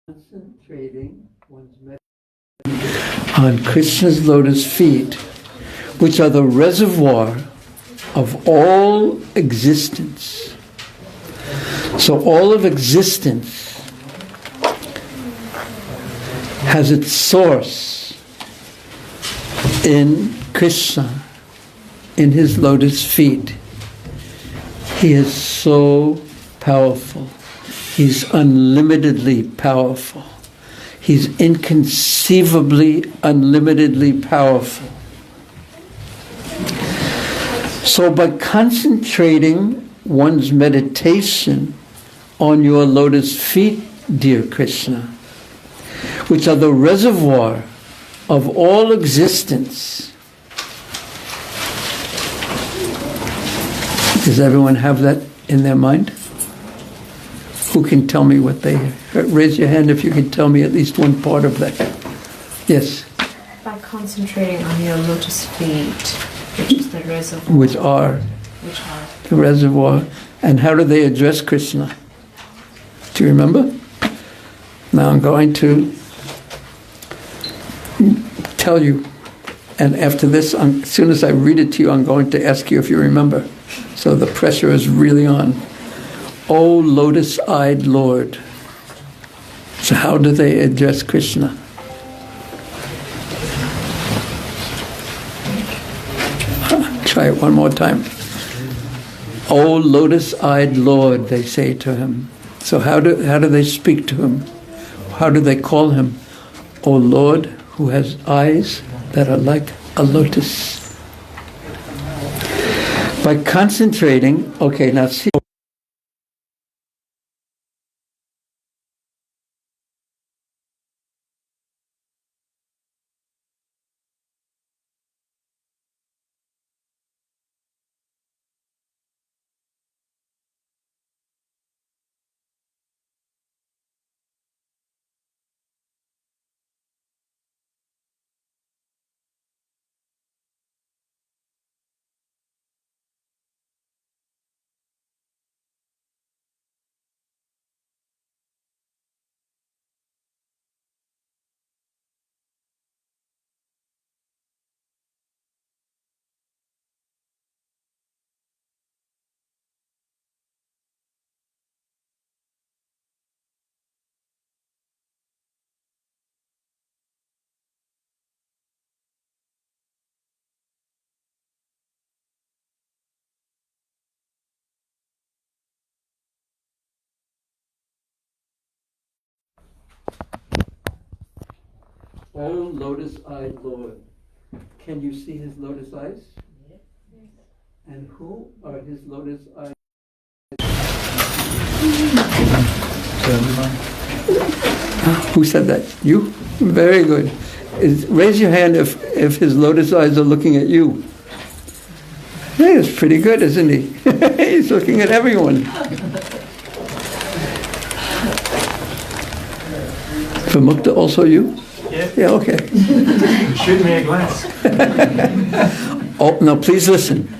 Concentrating one's meditation on Krishna's lotus feet, which are the reservoir of all existence. So all of existence has its source in Krishna, in his lotus feet. He is so powerful. He's unlimitedly powerful. He's inconceivably, unlimitedly powerful. So by concentrating one's meditation on your lotus feet, dear Krishna, which are the reservoir of all existence. Does everyone have that in their mind? Who can tell me what they... Raise your hand if you can tell me at least one part of that. Yes? By concentrating on your lotus feet, which is the reservoir. Which are the reservoir. And how do they address Krishna? Do you remember? Now I'm going to tell you. And after this, as soon as I read it to you, I'm going to ask you if you remember. So the pressure is really on. O lotus-eyed Lord. So how do they address Krishna? Try it one more time. O lotus-eyed Lord, they say to him. So how do they speak to him? How do they call him? O Lord, who has eyes that are like a lotus. By concentrating, okay, now see. O lotus-eyed Lord. Can you see his lotus eyes? Yes. And who are his lotus eyes? Who said that? You? Very good. Raise your hand if his lotus eyes are looking at you. Hey, that's pretty good, isn't he? He's looking at everyone. For Mukta, also you? Yeah, okay. Shoot me a glass. Oh, now please listen.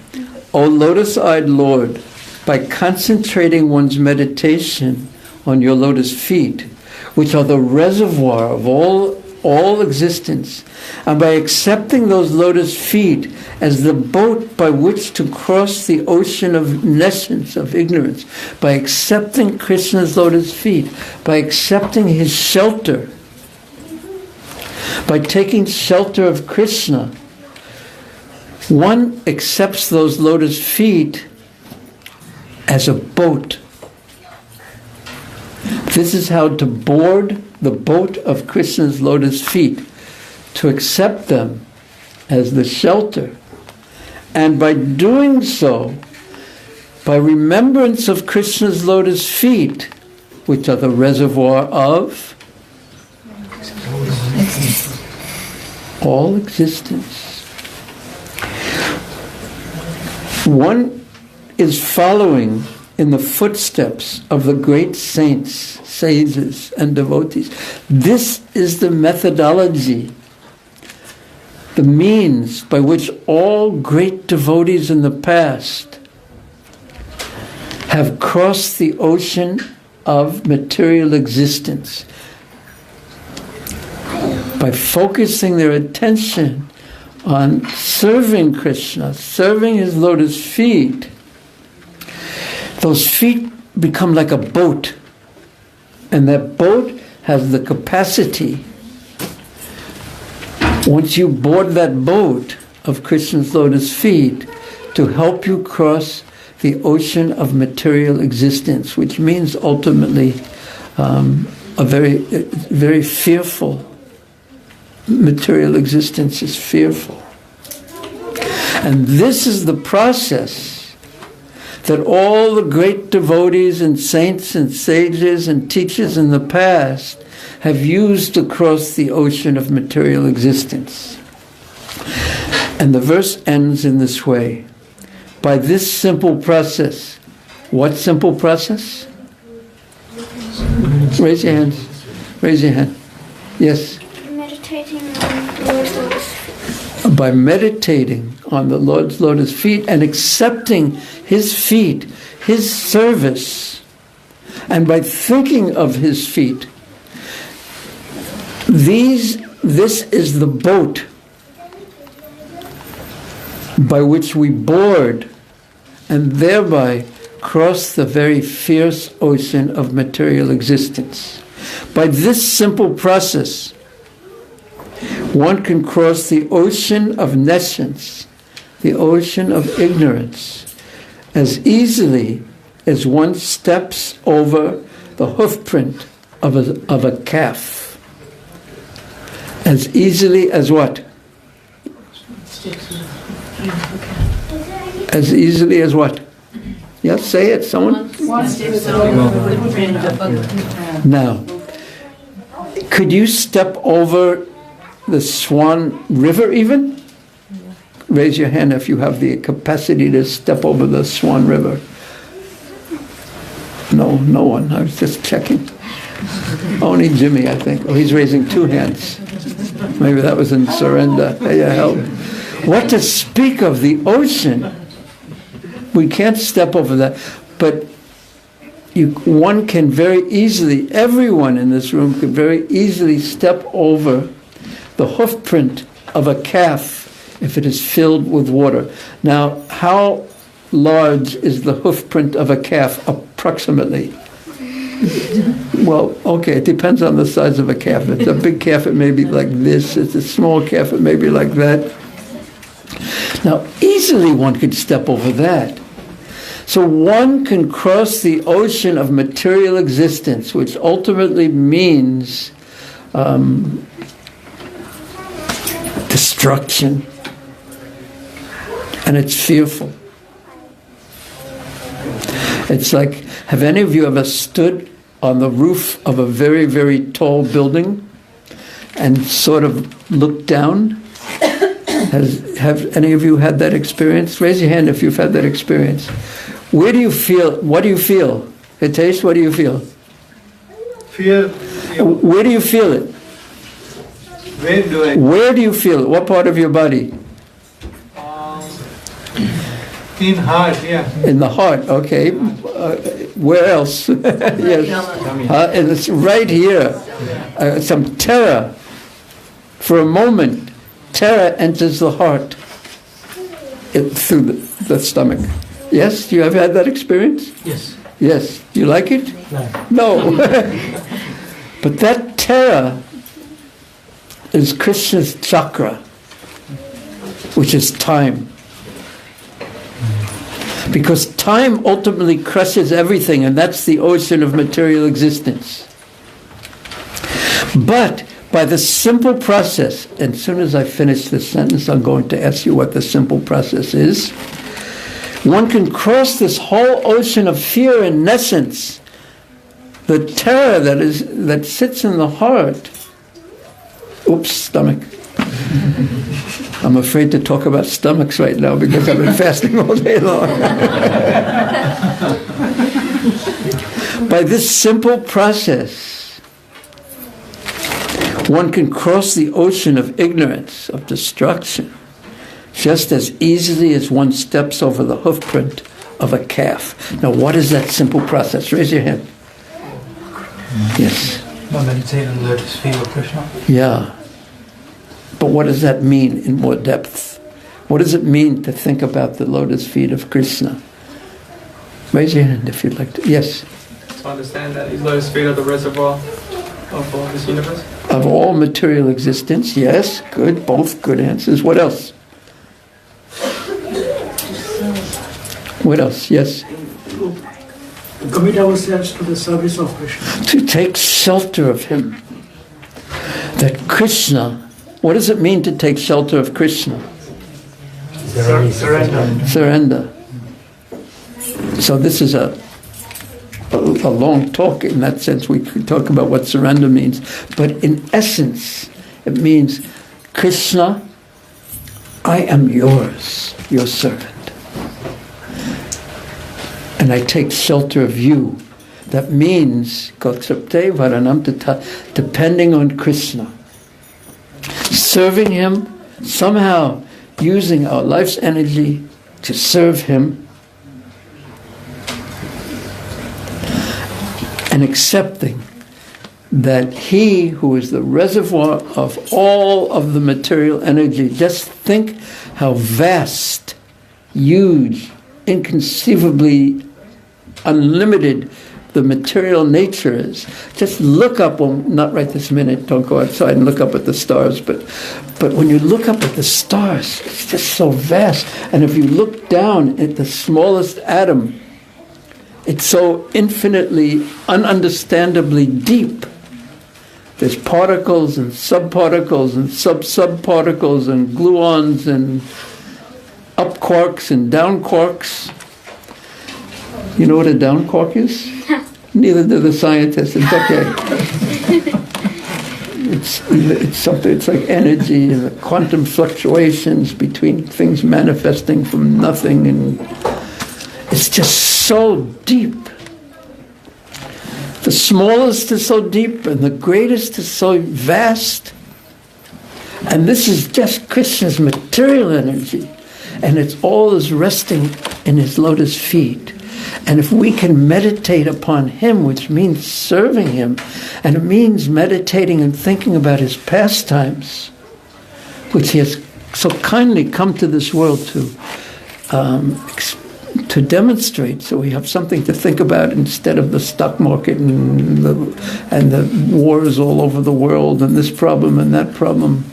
O lotus-eyed Lord, by concentrating one's meditation on your lotus feet, which are the reservoir of all existence, and by accepting those lotus feet as the boat by which to cross the ocean of nescience, of ignorance, by accepting Krishna's lotus feet, by accepting his shelter, by taking shelter of Krishna, one accepts those lotus feet as a boat. This is how to board the boat of Krishna's lotus feet, to accept them as the shelter. And by doing so, by remembrance of Krishna's lotus feet, which are the reservoir of all existence, one is following in the footsteps of the great saints, sages, and devotees. This is the methodology, the means by which all great devotees in the past have crossed the ocean of material existence. by focusing their attention on serving Krishna, serving his lotus feet, those feet become like a boat. And that boat has the capacity, once you board that boat of Krishna's lotus feet, to help you cross the ocean of material existence, which means ultimately a very, very fearful. Material existence is fearful. And this is the process that all the great devotees and saints and sages and teachers in the past have used to cross the ocean of material existence. And the verse ends in this way. By this simple process. What simple process? Raise your hands. Raise your hand. Yes. Meditating on the Lord's lotus feet. By meditating on the Lord's lotus feet and accepting his feet, his service, and by thinking of his feet, this is the boat by which we board and thereby cross the very fierce ocean of material existence. By this simple process, one can cross the ocean of nescience, the ocean of ignorance, as easily as one steps over the hoofprint of a calf. As easily as what? As easily as what? Yes, say it, someone. Now, could you step over the Swan River even? Raise your hand if you have the capacity to step over the Swan River. No, no one. I was just checking. Only Jimmy, I think. Oh, he's raising two hands. Maybe that was in surrender. Hey, help. What to speak of the ocean? We can't step over that. But one can very easily, everyone in this room could very easily step over the hoofprint of a calf if it is filled with water. Now, how large is the hoofprint of a calf approximately? Well, okay, it depends on the size of a calf. If it's a big calf, it may be like this. If it's a small calf, it may be like that. Now, easily one could step over that. So one can cross the ocean of material existence, which ultimately means destruction. And it's fearful. It's like, have any of you ever stood on the roof of a very, very tall building and sort of looked down? Have any of you had that experience? Raise your hand if you've had that experience. Where do you feel? What do you feel? Hitesh, what do you feel? Fear. Where do you feel it? Where do you feel it? What part of your body? In heart, yeah. In the heart, okay. Where else? Yes. And it's right here. Some terror. For a moment, terror enters the heart through the stomach. Yes? You have had that experience? Yes. Yes. You like it? No. No. But that terror is Krishna's chakra, which is time. Because time ultimately crushes everything, and that's the ocean of material existence. But by the simple process, and as soon as I finish this sentence, I'm going to ask you what the simple process is. One can cross this whole ocean of fear and nescience, the terror that sits in the heart. Oops, stomach. I'm afraid to talk about stomachs right now because I've been fasting all day long. By this simple process, one can cross the ocean of ignorance, of destruction, just as easily as one steps over the hoofprint of a calf. Now, what is that simple process? Raise your hand. Yes. By meditating on the lotus feet of Krishna. Yeah. But what does that mean in more depth? What does it mean to think about the lotus feet of Krishna? Raise your hand if you'd like to. Yes? To understand that these lotus feet are the reservoir of all this universe. Of all material existence, yes. Good, both good answers. What else? What else? Yes? Commit ourselves to the service of Krishna. To take shelter of him. That Krishna, what does it mean to take shelter of Krishna? Surrender. Surrender. So this is a long talk in that sense. We could talk about what surrender means. But in essence, it means, Krishna, I am yours, your servant. And I take shelter of you. That means, depending on Krishna. Serving him, somehow using our life's energy to serve him, and accepting that he who is the reservoir of all of the material energy, just think how vast, huge, inconceivably unlimited the material nature is. Just look up, well, not right this minute, don't go outside and look up at the stars, but when you look up at the stars, it's just so vast. And if you look down at the smallest atom, it's so infinitely, ununderstandably deep. There's particles and subparticles and sub-subparticles and gluons and up quarks and down quarks. You know what a down quark is? Neither do the scientists. It's okay. It's something. It's like energy and the quantum fluctuations between things manifesting from nothing, and it's just so deep. The smallest is so deep, and the greatest is so vast. And this is just Krishna's material energy, and it's all is resting in his lotus feet. And if we can meditate upon him, which means serving him, and it means meditating and thinking about his pastimes, which he has so kindly come to this world to demonstrate, so we have something to think about instead of the stock market and the wars all over the world and this problem and that problem.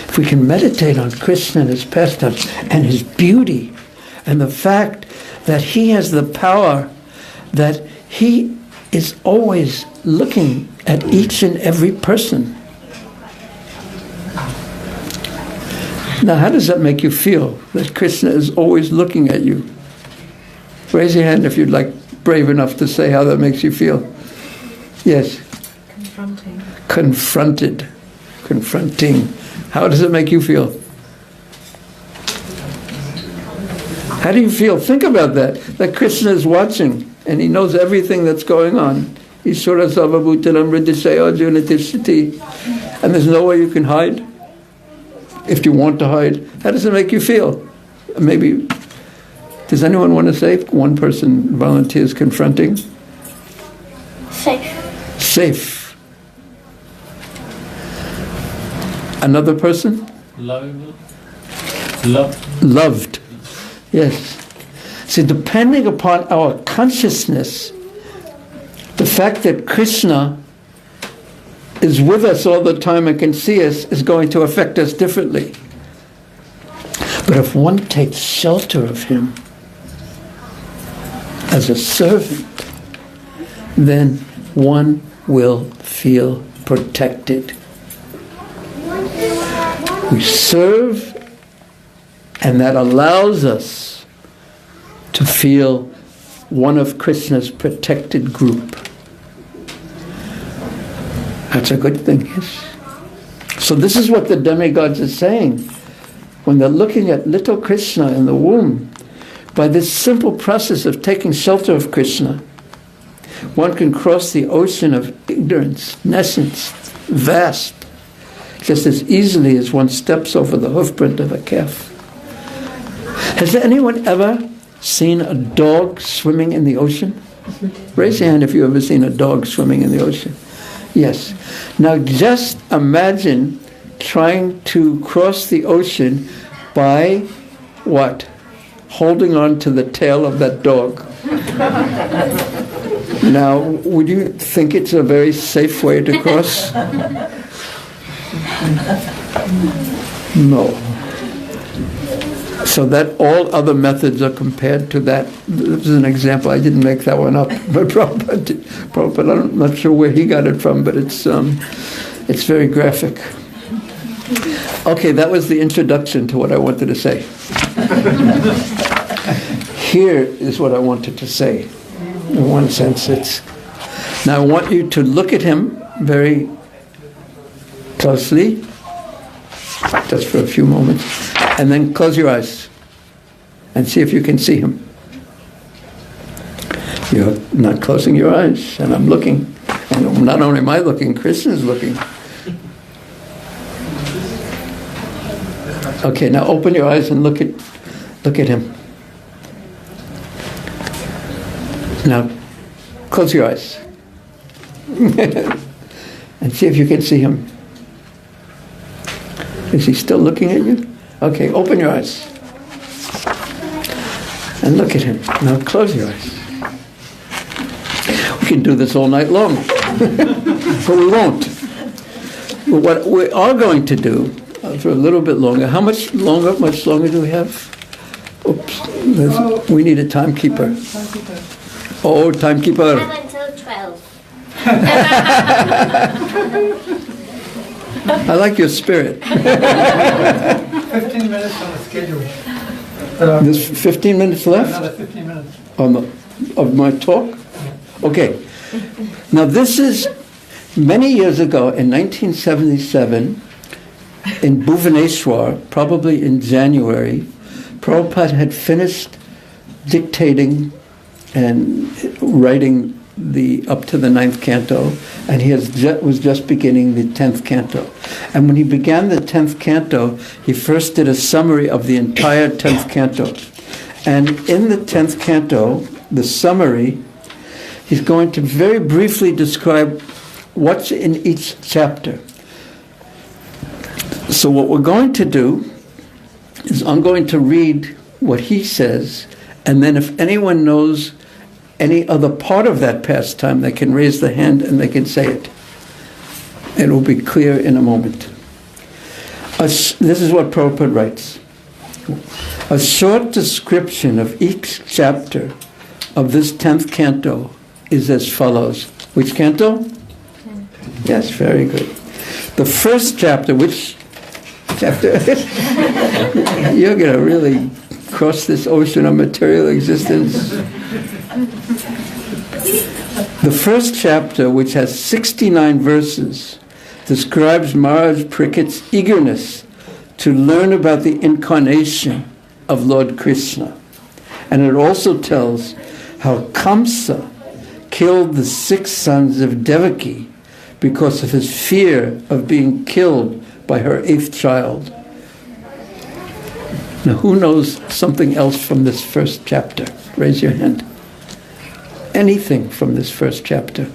If we can meditate on Krishna and his pastimes and his beauty and the fact that he has the power, that he is always looking at each and every person. Now, how does that make you feel, that Krishna is always looking at you? Raise your hand if you'd like, brave enough to say how that makes you feel. Yes? Confronting. Confronted. Confronting. How does it make you feel? How do you feel? Think about that Krishna is watching, and he knows everything that's going on. Ishvara sarvabhutaram hridaya arjuna tishtati. And there's no way you can hide. If you want to hide, how does it make you feel? Maybe, does anyone want to say? One person volunteers confronting. Safe. Safe. Another person? Loved. Loved. Yes. See, depending upon our consciousness, the fact that Krishna is with us all the time and can see us is going to affect us differently. But if one takes shelter of him as a servant, then one will feel protected. We serve, and that allows us to feel one of Krishna's protected group. That's a good thing, yes. So this is what the demigods are saying. When they're looking at little Krishna in the womb, by this simple process of taking shelter of Krishna, one can cross the ocean of ignorance, nescience, vast, just as easily as one steps over the hoofprint of a calf. Has anyone ever seen a dog swimming in the ocean? Raise your hand if you've ever seen a dog swimming in the ocean. Yes. Now just imagine trying to cross the ocean by what? Holding on to the tail of that dog. Now, would you think it's a very safe way to cross? No. So that all other methods are compared to that. This is an example. I didn't make that one up, but Prabhupada, I'm not sure where he got it from, but it's very graphic. Okay, that was the introduction to what I wanted to say. Here is what I wanted to say. In one sense, now I want you to look at him very closely, just for a few moments, and then close your eyes and see if you can see him. You're not closing your eyes, and I'm looking. And not only am I looking, Krishna's looking. Okay, now open your eyes and look at him. Now, close your eyes. And see if you can see him. Is he still looking at you? Okay, open your eyes. And look at him. Now close your eyes. We can do this all night long. But we won't. What we are going to do, for a little bit longer, how much longer do we have? Oops. We need a timekeeper. Oh, timekeeper. Have until 12. I like your spirit. 15 minutes on the schedule. There's 15 minutes left Another 15 minutes. of my talk? Okay. Now this is many years ago in 1977 in Bhubaneswar, probably in January, Prabhupada had finished dictating and writing up to the 9th canto, and he was just beginning the 10th canto. And when he began the 10th canto, he first did a summary of the entire 10th canto. And in the 10th canto, the summary, he's going to very briefly describe what's in each chapter. So what we're going to do is I'm going to read what he says, and then if anyone knows any other part of that pastime, they can raise the hand and they can say it. It will be clear in a moment. This is what Prabhupada writes. A short description of each chapter of this 10th canto is as follows. Which canto? Yes, very good. The first chapter, which chapter? You're going to really cross this ocean of material existence. The first chapter, which has 69 verses, describes Maharaj Parikshit's eagerness to learn about the incarnation of Lord Krishna. And it also tells how Kamsa killed the 6 sons of Devaki because of his fear of being killed by her 8th child. Now, who knows something else from this first chapter? Raise your hand. Anything from this first chapter?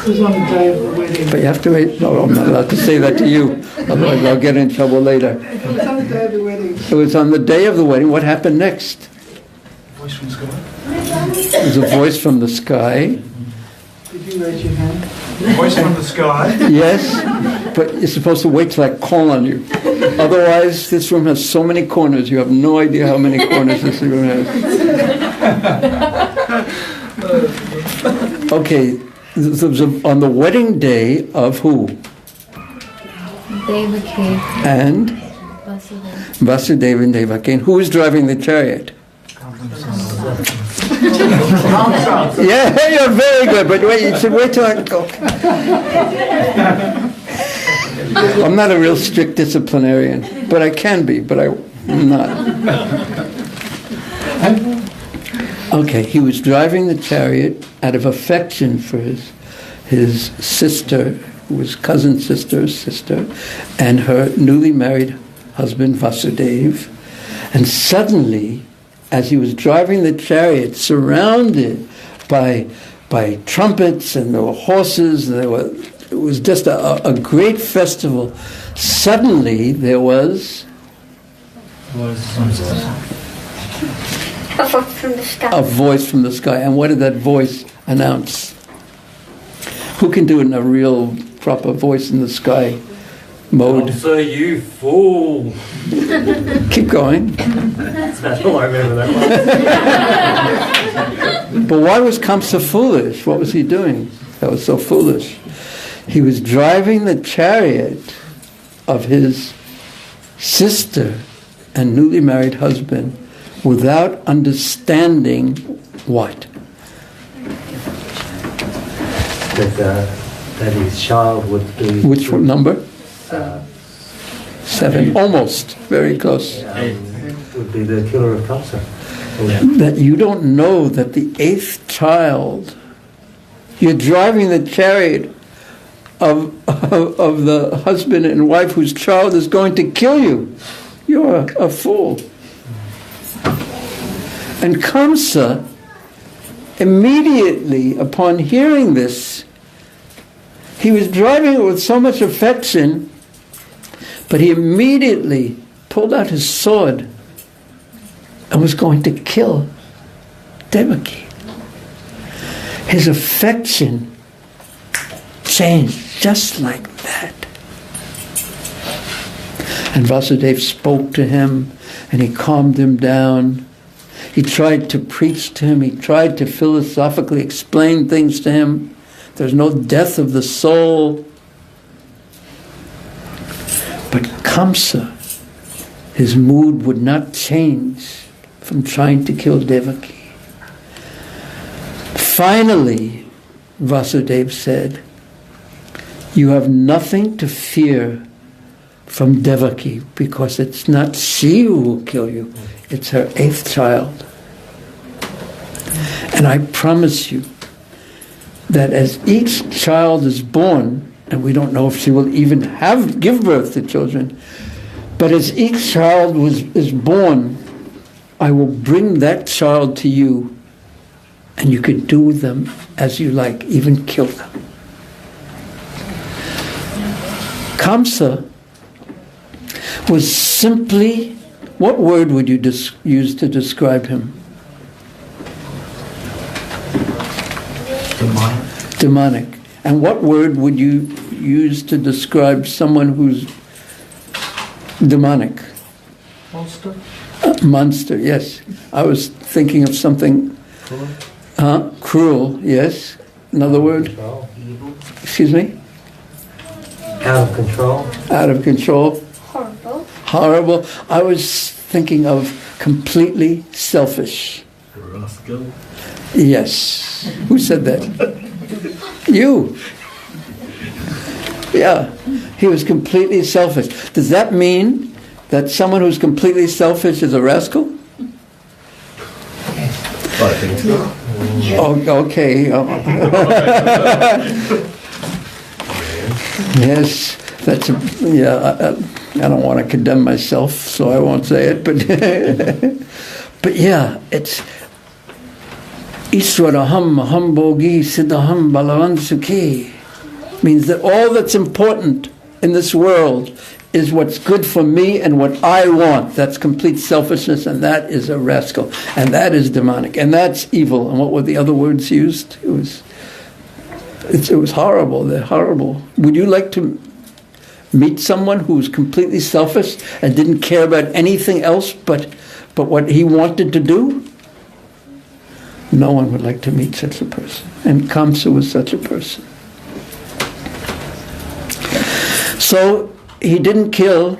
It was on the day of the wedding. But you have to wait. No, I'm not allowed to say that to you. Otherwise I'll get in trouble later. It was on the day of the wedding. It was on the day of the wedding. What happened next? Voice from the sky. There's a voice from the sky. Did you raise your hand? Voice from the sky. Yes, but you're supposed to wait till I call on you. Otherwise, this room has so many corners. You have no idea how many corners this room has. Okay, this was on the wedding day of who? Devaki. And? Vasudeva and Devaki. And who was driving the chariot? Yeah, you're very good, but wait, you should wait till I go. I'm not a real strict disciplinarian, but I can be, but I'm not. Okay, he was driving the chariot out of affection for his sister, who was cousin sister's sister, and her newly married husband, Vasudeva. And suddenly, as he was driving the chariot, surrounded by trumpets, and there were horses, and there were was just a great festival. Suddenly there was A voice from the sky. a voice from the sky. And what did that voice announce? Who can do it in a real proper voice in the sky mode? Answer, you fool. Keep going. That's all I remember that one. But why was Kamsa foolish? What was he doing that was so foolish? He was driving the chariot of his sister and newly married husband without understanding what? That his child would be... Which number? 7. Almost. Very close. Would be the killer of Kamsa. That you don't know that the 8th child, you're driving the chariot of the husband and wife whose child is going to kill you. You're a fool. And Kamsa, immediately upon hearing this, he was driving it with so much affection, but he immediately pulled out his sword and was going to kill Devaki. His affection changed just like that. And Vasudeva spoke to him and he calmed him down. He tried to preach to him. He tried to philosophically explain things to him. There's no death of the soul. But Kamsa, his mood would not change from trying to kill Devaki. Finally, Vasudeva said, you have nothing to fear from Devaki because it's not she who will kill you, it's her 8th child. And I promise you that as each child is born, and we don't know if she will even give birth to children, but as each child is born, I will bring that child to you, and you could do with them as you like, even kill them. Kamsa was simply, what word would you use to describe him? Demonic. And what word would you use to describe someone who's demonic? Monster. Monster, yes. I was thinking of something... Cruel, yes. Another word? Control. Excuse me? Out of control. Out of control. Horrible. Horrible. I was thinking of completely selfish. Rascal. Yes. Who said that? You. Yeah. He was completely selfish. Does that mean that someone who's completely selfish is a rascal? I think so. Oh, okay. Yes, that's I don't want to condemn myself, so I won't say it. But yeah, it's Ishwaraham Aham Bhogi Siddhaham Balavan Sukhi means that all that's important in this world is what's good for me and what I want. That's complete selfishness, and that is a rascal, and that is demonic, and that's evil. And what were the other words used? It was horrible. They're horrible. Would you like to meet someone who was completely selfish and didn't care about anything else but what he wanted to do? No one would like to meet such a person. And Kamsa was such a person. So he didn't kill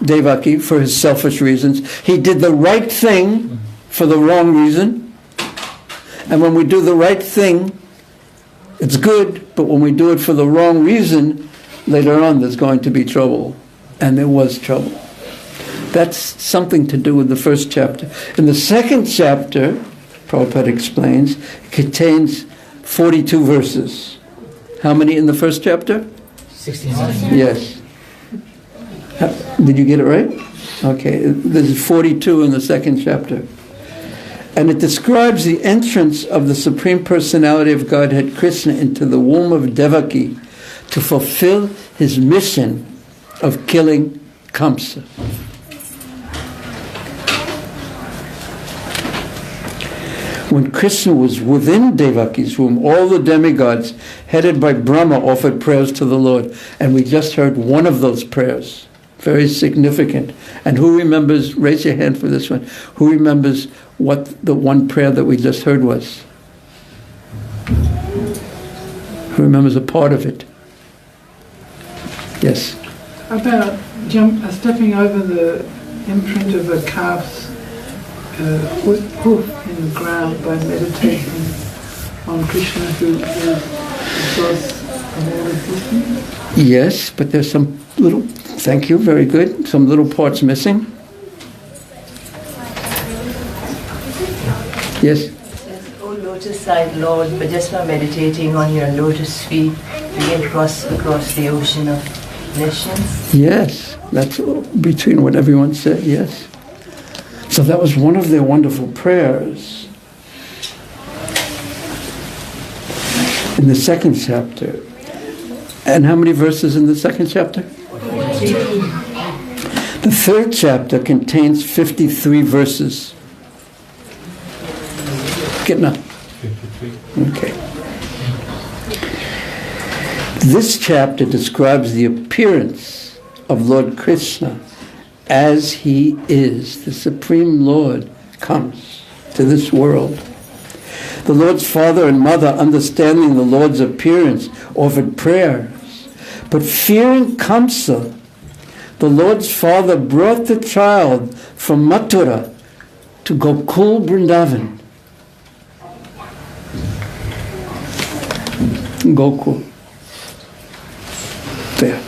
Devaki for his selfish reasons. He did the right thing for the wrong reason. And when we do the right thing, it's good, but when we do it for the wrong reason, later on there's going to be trouble. And there was trouble. That's something to do with the first chapter. In the second chapter, Prabhupada explains, it contains 42 verses. How many in the first chapter? 69. Yes. Did you get it right? Okay. There's 42 in the second chapter. And it describes the entrance of the Supreme Personality of Godhead, Krishna, into the womb of Devaki to fulfill his mission of killing Kamsa. When Krishna was within Devaki's womb, all the demigods, headed by Brahma, offered prayers to the Lord. And we just heard one of those prayers. Very significant. And who remembers, raise your hand for this one, who remembers what the one prayer that we just heard was? Who remembers a part of it? Yes. About stepping over the imprint of a calf's hoof in the ground by meditating on Krishna, who is the source of all existence. Yes, but there's some little, thank you, very good, some little parts missing. Yes? Oh, lotus-eyed Lord, but just by meditating on your lotus feet, we can cross across the ocean of nations. Yes, that's between what everyone said, yes. So that was one of their wonderful prayers. In the second chapter. And how many verses in the second chapter? 14. The third chapter contains 53 verses. Kitna? 53. Okay. This chapter describes the appearance of Lord Krishna as he is. The Supreme Lord comes to this world. The Lord's father and mother, understanding the Lord's appearance, offered prayers. But fearing Kamsa, the Lord's father brought the child from Mathura to Gokul Vrindavan. Gokul. There.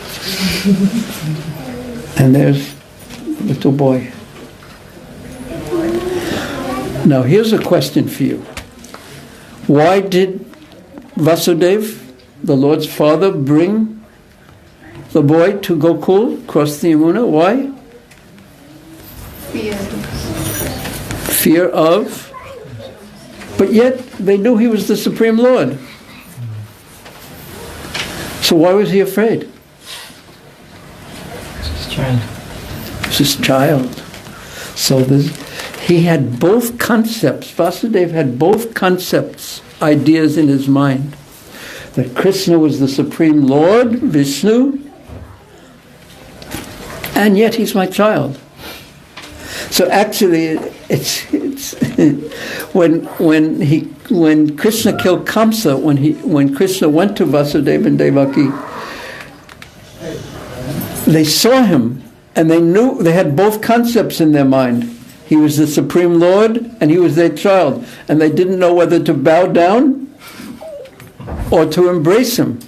And there's the little boy. Now here's a question for you. Why did Vasudev, the Lord's father, bring the boy to Gokul, cross the Yamuna? Why? Fear of? But yet they knew he was the Supreme Lord. So why was he afraid? His child. It's his child. So he had both concepts. Vasudeva had both concepts, ideas in his mind. That Krishna was the Supreme Lord, Vishnu, and yet he's my child. So actually, it's when Krishna killed Kamsa, when Krishna went to Vasudeva and Devaki, they saw him and they knew they had both concepts in their mind. He was the Supreme Lord and he was their child, and they didn't know whether to bow down or to embrace him.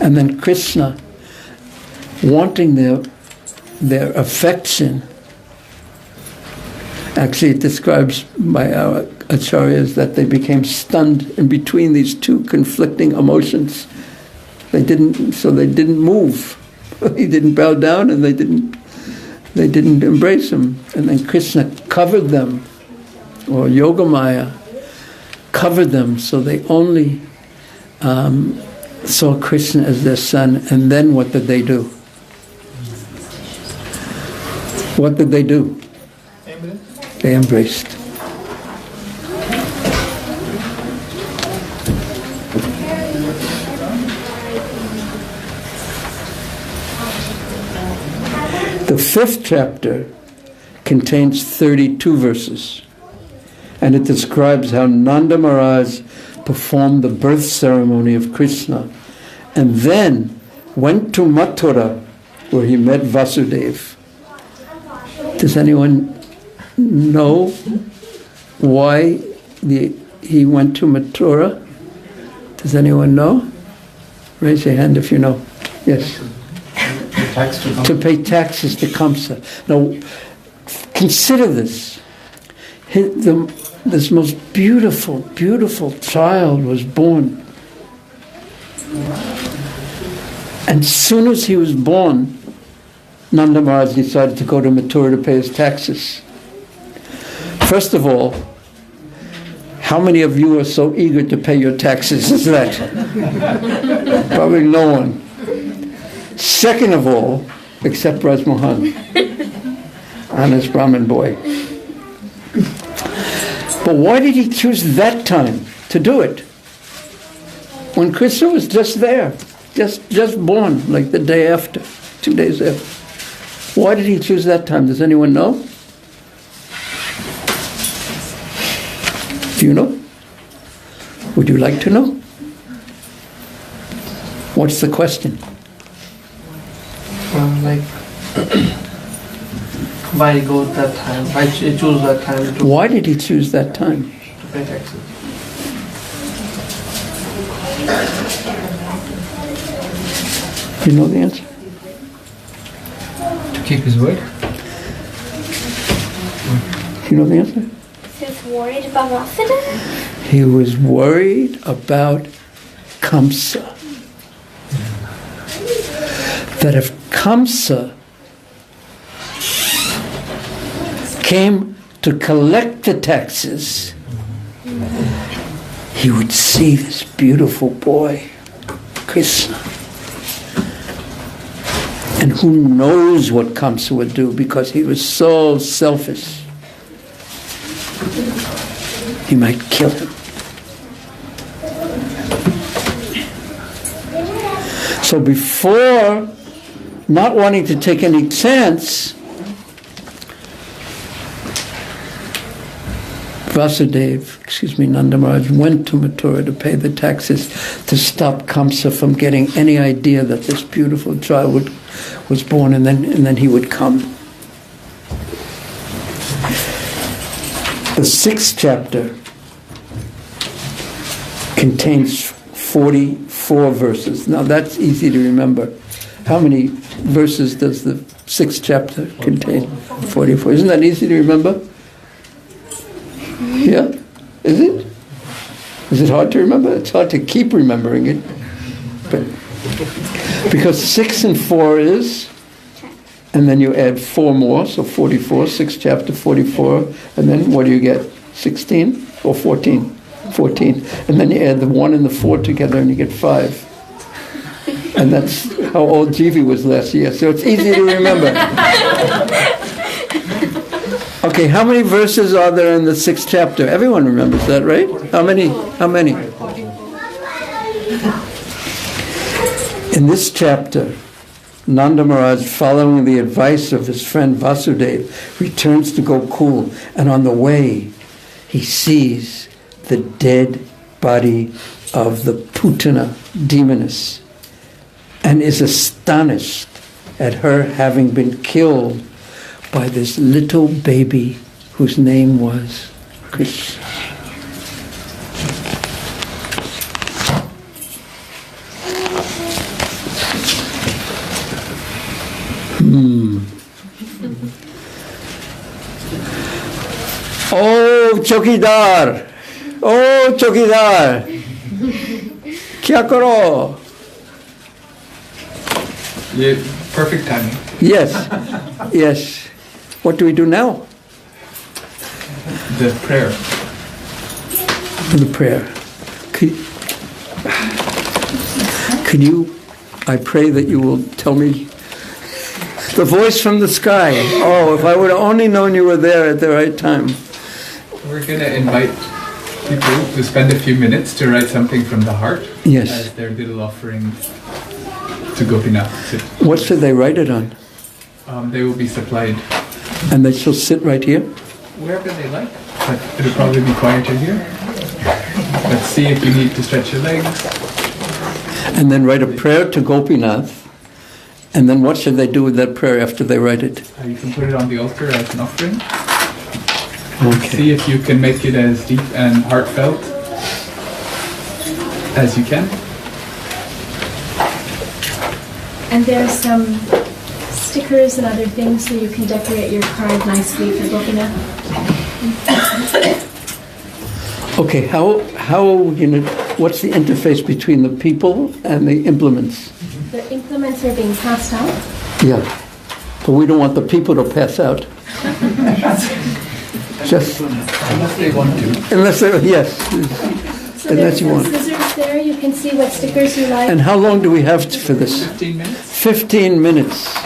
And then Krishna, wanting their affection. Actually, it describes by our acharyas that they became stunned in between these two conflicting emotions. They didn't move. He didn't bow down, and they didn't embrace him. And then Krishna covered them, or Yogamaya covered them, so they only saw Krishna as their son. And then what did they do? What did they do? They embraced. The fifth chapter contains 32 verses, and it describes how Nanda Maharaj performed the birth ceremony of Krishna and then went to Mathura where he met Vasudeva. Does anyone know why he went to Mathura? Does anyone know? Raise your hand if you know. Yes. To pay taxes to Kamsa. Now, consider this. This most beautiful, beautiful child was born. And as soon as he was born, Nanda Maharaj decided to go to Mathura to pay his taxes. First of all, how many of you are so eager to pay your taxes as that? Probably no one. Second of all, except Raj Mohan, honest Brahmin boy. But why did he choose that time to do it? When Krishna was just there, just born, like the day after, 2 days after. Why did he choose that time? Does anyone know? Do you know? Would you like to know? What's the question? Why go at that time? Why choose that time to Why did he choose that time? pay taxes? You know the answer? To keep his word? You know the answer? He was worried about Vasudha? He was worried about Kamsa. That if Kamsa came to collect the taxes, he would see this beautiful boy, Krishna. And who knows what Kamsa would do, because he was so selfish. He might kill him. So before not wanting to take any chance, Nanda Maharaj went to Mathura to pay the taxes to stop Kamsa from getting any idea that this beautiful child was born, and then he would come. The 6th chapter contains 44 verses. Now that's easy to remember. How many verses does the 6th chapter contain? 44. Isn't that easy to remember? Yeah? Is it? Is it hard to remember? It's hard to keep remembering it. But because 6 and 4 is, and then you add 4 more, so 44, 6th chapter 44, and then what do you get? 16 or 14? 14. And then you add the 1 and the 4 together and you get 5. And that's how old Jivi was last year, so it's easy to remember. Okay, how many verses are there in the 6th chapter? Everyone remembers that, right? How many? How many? In this chapter, Nanda Maharaj, following the advice of his friend Vasudeva, returns to Gokul, and on the way, he sees the dead body of the Putana demoness, and is astonished at her having been killed by this little baby whose name was Krishna. Oh chokidar, oh chokidar, kya karo? Yeah, perfect timing. Yes, yes. What do we do now? The prayer. The prayer. Can you, I pray that you will tell me the voice from the sky. Oh, if I would have only known you were there at the right time. We're going to invite people to spend a few minutes to write something from the heart. Yes. As their little offering to Gopinath. What should they write it on? They will be supplied. And they shall sit right here? Wherever they like, but it'll probably be quieter here. Let's see if you need to stretch your legs. And then write a prayer to Gopinath. And then what should they do with that prayer after they write it? You can put it on the altar as an offering. Okay. See if you can make it as deep and heartfelt as you can. And there are some stickers and other things so you can decorate your card nicely for Gopinath. Okay, how what's the interface between the people and the implements? The implements are being passed out. Yeah, but we don't want the people to pass out. Just unless they want to. Unless they, yes. So Unless there's you some want. scissors there. You can see what stickers you like. And how long do we have for this? 15 minutes. 15 minutes. Do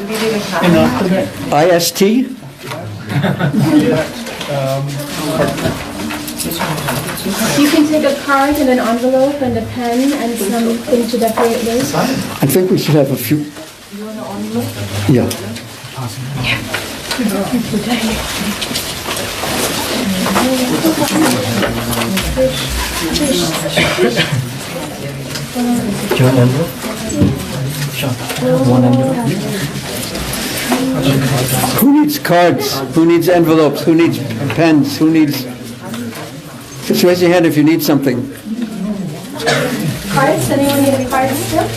we leave it half? And after that, IST? You can take a card and an envelope and a pen and something to decorate with. I think we should have a few. Yeah. Do you want an envelope? Sure. One envelope. Who needs cards? Who needs envelopes? Who needs pens? Who needs... Just raise your hand if you need something. Cards? Anyone need a card still?